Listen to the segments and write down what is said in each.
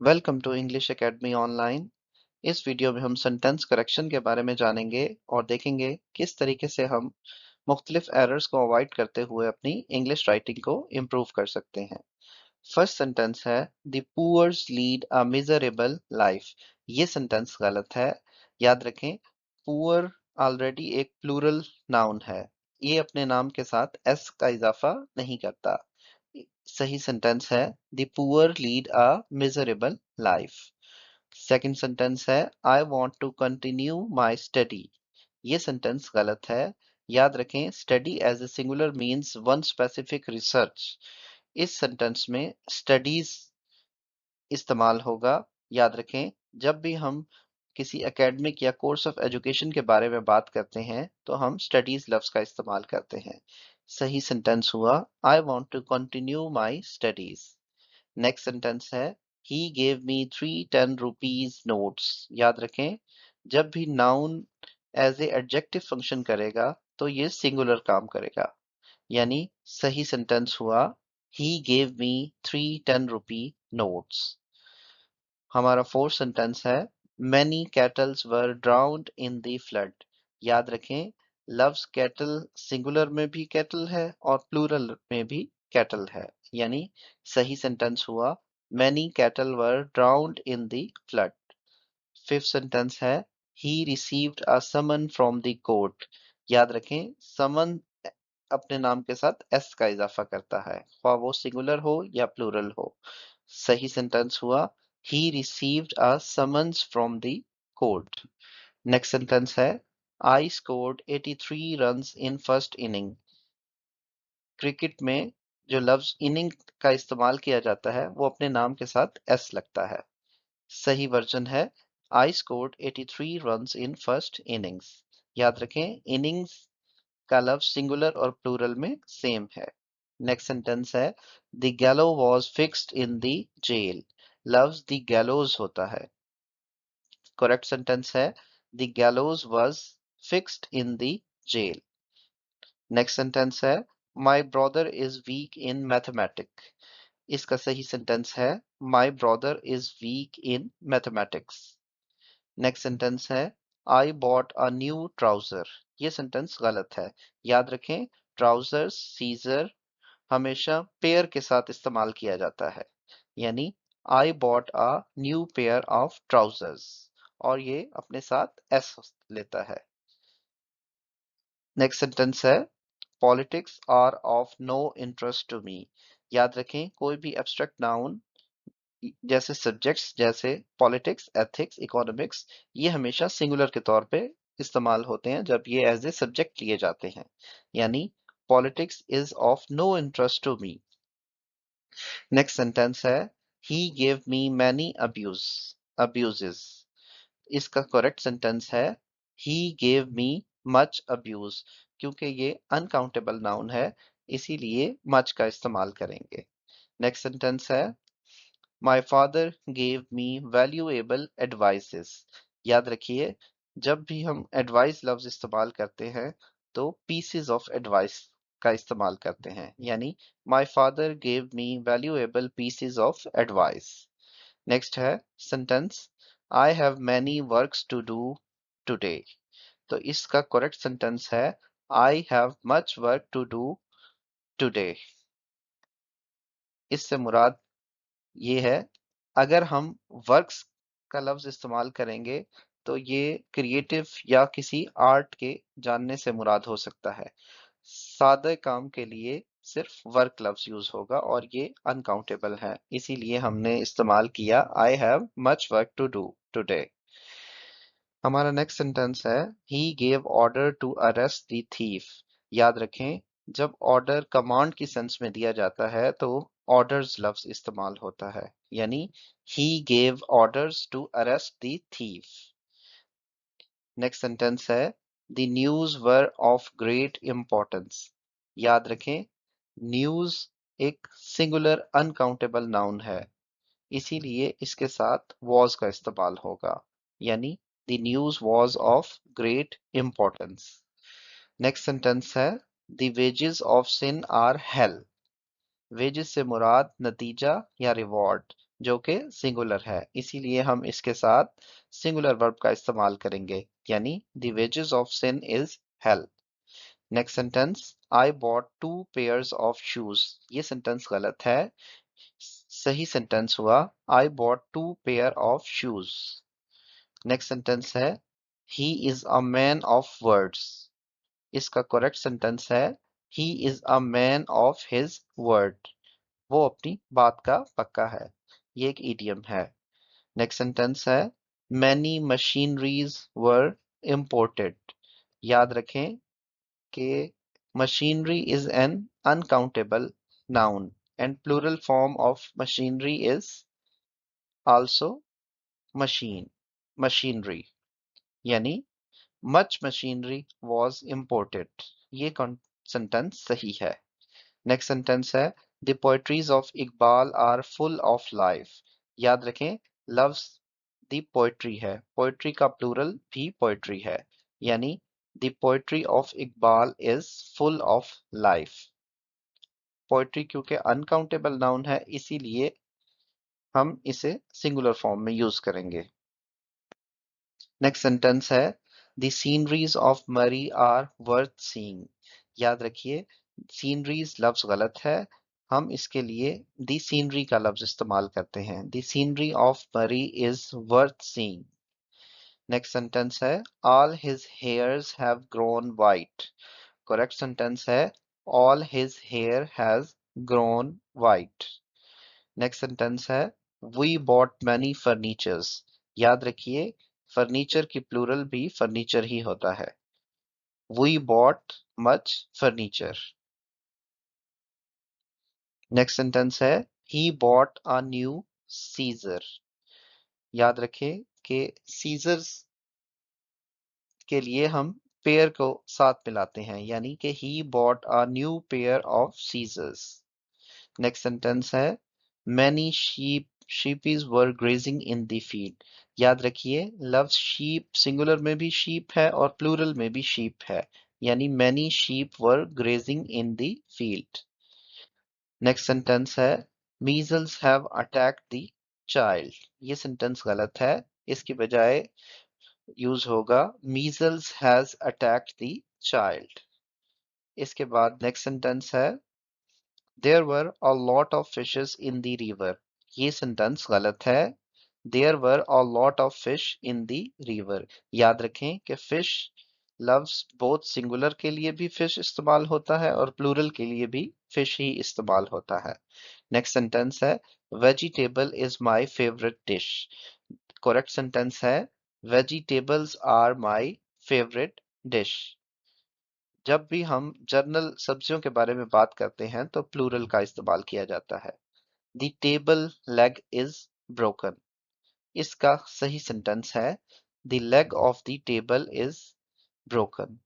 Welcome to English academy online. इस video में हम सेंटेंस करेक्शन के बारे में जानेंगे और देखेंगे किस तरीके से हम मुख्तलिफ एरर्स को अवॉइड करते हुए अपनी इंग्लिश राइटिंग को इम्प्रूव कर सकते हैं। फर्स्ट सेंटेंस है the poors lead a miserable life. ये सेंटेंस गलत है। याद रखें, पुअर ऑलरेडी एक प्लूरल नाउन है। ये अपने नाम के साथ एस का इजाफा नहीं करता। सही सेंटेंस है the poor lead a miserable life. Second sentence है I want to continue my study. ये सेंटेंस गलत है। याद रखें, study as a singular means one specific research. इस सेंटेंस में स्टडीज इस्तेमाल होगा। याद रखें, जब भी हम किसी एकेडमिक या कोर्स ऑफ एजुकेशन के बारे में बात करते हैं तो हम स्टडीज लफ्ज का इस्तेमाल करते हैं। सही सेंटेंस हुआ I want to continue my studies. Next sentence है he gave me 3 10 rupees notes. याद रखें, जब भी noun as a adjective function करेगा तो ये सिंगुलर काम करेगा। यानी सही सेंटेंस हुआ ही गेव मी 3 10 रुपी नोट्स। हमारा फोर्थ सेंटेंस है many kettles were drowned in the flood. याद रखें, लफ्ज कैटल सिंगुलर में भी कैटल है और प्लूरल में भी कैटल है। यानी सही सेंटेंस हुआ many cattle were drowned in the flood. Fifth sentence है he received a summon from the court. याद रखें, समन अपने नाम के साथ एस का इजाफा करता है, ख्वाह वो सिंगुलर हो या प्लूरल हो। सही सेंटेंस हुआ he received a summons from the court. Next sentence है I scored 83 runs in first inning। Cricket में जो लफ्ज इनिंग का इस्तेमाल किया जाता है वो अपने नाम के साथ एस लगता है। सही वर्जन है I scored 83 runs in first innings। याद रखें, इनिंग्स का लफ्ज सिंगुलर और प्लूरल में सेम है। नेक्स्ट सेंटेंस है the gallow was fixed in the jail. लफ्ज द गैलोज होता है। करेक्ट सेंटेंस है the gallows was fixed in the jail. Next sentence है my brother is weak in mathematics. इसका सही सेंटेंस है my brother is weak in mathematics. Next sentence है I bought a new trouser. ये sentence गलत है। याद रखें, ट्राउजर सीजर हमेशा पेयर के साथ इस्तेमाल किया जाता है। यानी I bought a new pair of trousers और ये अपने साथ एस लेता है। नेक्स्ट सेंटेंस है politics are of no interest to me. याद रखें, कोई भी एब्स्ट्रैक्ट नाउन जैसे सब्जेक्ट्स जैसे पॉलिटिक्स, एथिक्स, इकोनॉमिक्स, ये हमेशा सिंगुलर के तौर पे इस्तेमाल होते हैं जब ये एज ए सब्जेक्ट लिए जाते हैं। यानी politics is of no interest to me. Next sentence है he gave me many abuses. इसका करेक्ट सेंटेंस है he gave me much abuse. क्योंकि ये अनकाउंटेबल नाउन है इसीलिए मच का इस्तेमाल करेंगे। नेक्स्ट सेंटेंस है my father gave me valuable advices. याद रखिए, जब भी हम एडवाइस लफ्ज इस्तेमाल करते हैं तो पीसेस ऑफ एडवाइस का इस्तेमाल करते हैं। यानी my father gave me valuable pieces of advice. Next है sentence I have many works to do today. तो इसका करेक्ट सेंटेंस है I have much work to do today. इससे मुराद ये है, अगर हम वर्क्स का लफ्ज इस्तेमाल करेंगे तो ये क्रिएटिव या किसी आर्ट के जानने से मुराद हो सकता है। सादे काम के लिए सिर्फ वर्क लफ्ज यूज होगा और ये अनकाउंटेबल है, इसीलिए हमने इस्तेमाल किया I have much work to do today. हमारा नेक्स्ट सेंटेंस है he gave order to arrest the thief. याद रखें, जब ऑर्डर कमांड की सेंस में दिया जाता है तो ऑर्डर्स लफ्ज इस्तेमाल होता है। यानी he gave orders to arrest the thief. Next sentence है the news were of great importance. याद रखें, न्यूज एक सिंगुलर अनकाउंटेबल नाउन है इसीलिए इसके साथ वॉज का इस्तेमाल होगा। यानी the news was of great importance. Next sentence है the wages of sin are hell. Wages से मुराद नतीजा या रिवॉर्ड। जो कि सिंगुलर है, इसीलिए हम इसके साथ सिंगुलर वर्ब का इस्तेमाल करेंगे, यानी the wages of sin is hell. Next sentence, I bought 2 pairs of shoes. ये सेंटेंस गलत है। सही सेंटेंस हुआ, I bought 2 pair of shoes. Next sentence है, he is a man of words. इसका करेक्ट सेंटेंस है, he is a man of his word. वो अपनी बात का पक्का है। ये एक इडियम है। नेक्स्ट सेंटेंस है, मैनी मशीनरीज वर इम्पोर्टेड। याद रखें कि machinery is an uncountable noun and plural form of machinery is also machinery, यानी मच मशीनरी वॉज इम्पोर्टेड। ये सेंटेंस सही है। नेक्स्ट सेंटेंस है, the poetries of Iqbal are full of life. याद रखें, लव्स द पोएट्री है, पोएट्री का plural भी पोएट्री है, यानी the poetry of Iqbal is full of life. Poetry क्योंकि अनकाउंटेबल नाउन है, इसीलिए हम इसे सिंगुलर फॉर्म में यूज करेंगे। नेक्स्ट सेंटेंस है, द सीनरीज ऑफ मरी आर वर्थ सीइंग। याद रखिए, सीनरीज लफ्ज गलत है, हम इसके लिए द सीनरी का लफ्ज इस्तेमाल करते हैं। The scenery of Murree is worth seeing. Next sentence है, all his hairs have grown white. Correct sentence है, all his hair has grown white. Next sentence है, वी बॉट मैनी फर्नीचर्स। याद रखिए, फर्नीचर की प्लूरल भी फर्नीचर ही होता है। We bought much furniture. Next sentence है, he bought a new scissor. याद रखें कि सीजर्स के लिए हम पेयर को साथ मिलाते हैं, यानी कि he bought a new pair of scissors. Next sentence है, many sheeps were grazing in the field. याद रखिए, लफ्ज शीप सिंगुलर में भी शीप है और प्लूरल में भी शीप है, यानी many sheep were grazing in the field. Next sentence है, measles have attacked the child. ये सेंटेंस गलत है, इसकी बजाय यूज होगा measles has attacked the child. इसके बाद नेक्स्ट सेंटेंस है, There were a lot of fishes in the river. ये सेंटेंस गलत है। There were a lot of fish in the river. याद रखें कि fish लफ्ज बोथ सिंगुलर के लिए भी fish इस्तेमाल होता है और प्लूरल के लिए भी fish ही इस्तेमाल होता है। नेक्स्ट सेंटेंस है, vegetable is my favorite dish. Correct sentence है, vegetables are my favorite dish. जब भी हम जनरल सब्जियों के बारे में बात करते हैं तो प्लूरल का इस्तेमाल किया जाता है। The table leg is broken. इसका सही सेंटेंस है, the leg of the table is broken.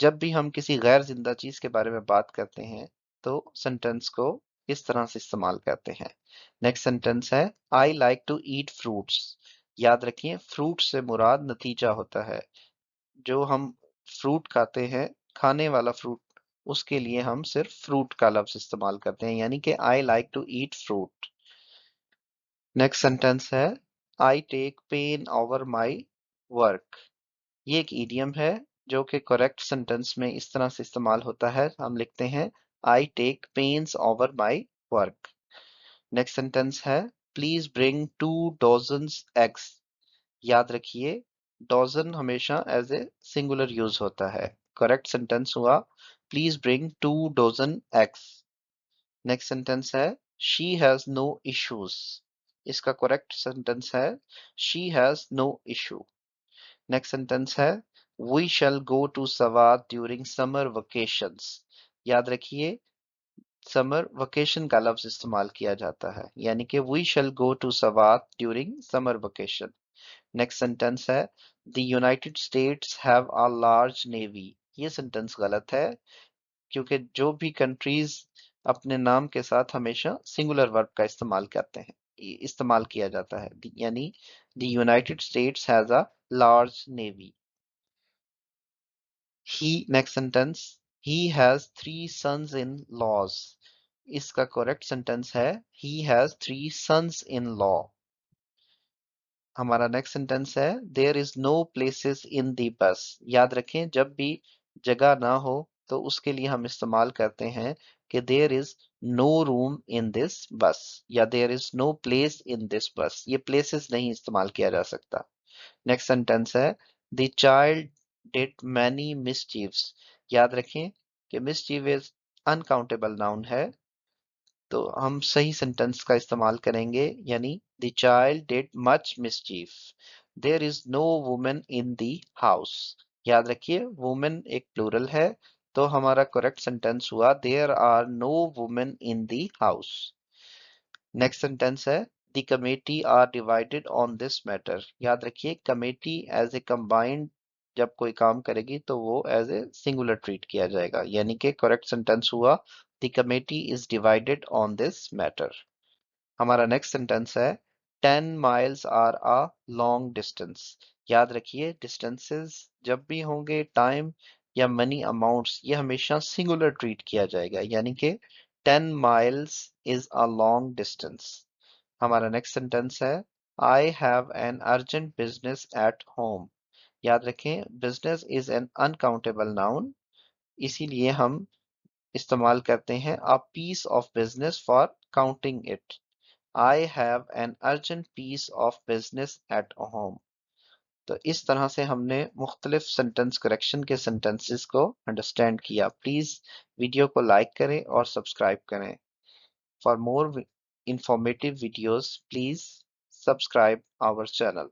जब भी हम किसी गैर जिंदा चीज के बारे में बात करते हैं तो सेंटेंस को इस तरह से इस्तेमाल करते हैं। नेक्स्ट सेंटेंस है, I like to eat fruits. याद रखिए, फ्रूट से मुराद नतीजा होता है। जो हम फ्रूट खाते हैं, खाने वाला फ्रूट, उसके लिए हम सिर्फ फ्रूट का लफ्ज इस्तेमाल करते हैं, यानी कि I like to eat fruit. Next sentence है, I take pain over my work. ये एक इडियम है जो कि करेक्ट सेंटेंस में इस तरह से इस्तेमाल होता है। हम लिखते हैं, I take pens over my work. Next sentence है, प्लीज ब्रिंग 2 डजन्स एग्स। याद रखिए, डजन हमेशा एज ए सिंगुलर यूज होता है। करेक्ट सेंटेंस हुआ, please bring 2 dozen eggs. Next sentence है, शी हैज नो इश्यूज। इसका करेक्ट सेंटेंस है, she has no issue. Next sentence है, we shall go to Swat during summer vacations. याद रखिए, summer vacation का लफ्ज इस्तेमाल किया जाता है, यानी कि we shall go to Swat during summer vacation. Next sentence है, the United States have a large navy. ये सेंटेंस गलत है, क्योंकि जो भी कंट्रीज अपने नाम के साथ हमेशा सिंगुलर वर्ब का इस्तेमाल करते हैं, इस्तेमाल किया जाता है, यानी the United States has a large navy. He next sentence, he has 3 sons in laws। इसका करेक्ट सेंटेंस है he has 3 sons in law। हमारा नेक्स्ट सेंटेंस है there is no places in the bus. याद रखें, जब भी जगह ना हो तो उसके लिए हम इस्तेमाल करते हैं कि there is no room in this bus या there is no place in this bus. ये प्लेसेस नहीं इस्तेमाल किया जा सकता। नेक्स्ट सेंटेंस है द चाइल्ड डिड मैनी मिसचीव्स। याद रखें कि मिसचीव इज अनकाउंटेबल नाउन है, तो हम सही सेंटेंस का इस्तेमाल करेंगे, यानी the child did much mischief. There is no women in the house. याद रखिए वुमेन एक प्लूरल है, तो हमारा करेक्ट सेंटेंस हुआ there are no women in the house. Next sentence है the committee are divided on this matter. याद रखिए कमेटी एज ए कंबाइंड जब कोई काम करेगी तो वो एज ए सिंगुलर ट्रीट किया जाएगा, यानी कि करेक्ट सेंटेंस हुआ the committee is divided on this matter. हमारा नेक्स्ट सेंटेंस है 10 miles are a long distance. याद रखिए डिस्टेंसेस जब भी होंगे टाइम या मनी अमाउंट्स ये हमेशा सिंगुलर ट्रीट किया जाएगा, यानी कि 10 miles is a long distance. हमारा नेक्स्ट सेंटेंस है I have an urgent business at home. याद रखें business is an uncountable noun, इसीलिए हम इस्तेमाल करते हैं a piece of business for counting it. I have an urgent piece of business at home. तो इस तरह से हमने मुख्तलिफ सेंटेंस करेक्शन के सेंटेंसेस को अंडरस्टैंड किया। प्लीज वीडियो को लाइक करें और सब्सक्राइब करें। For more informative videos, please subscribe our channel.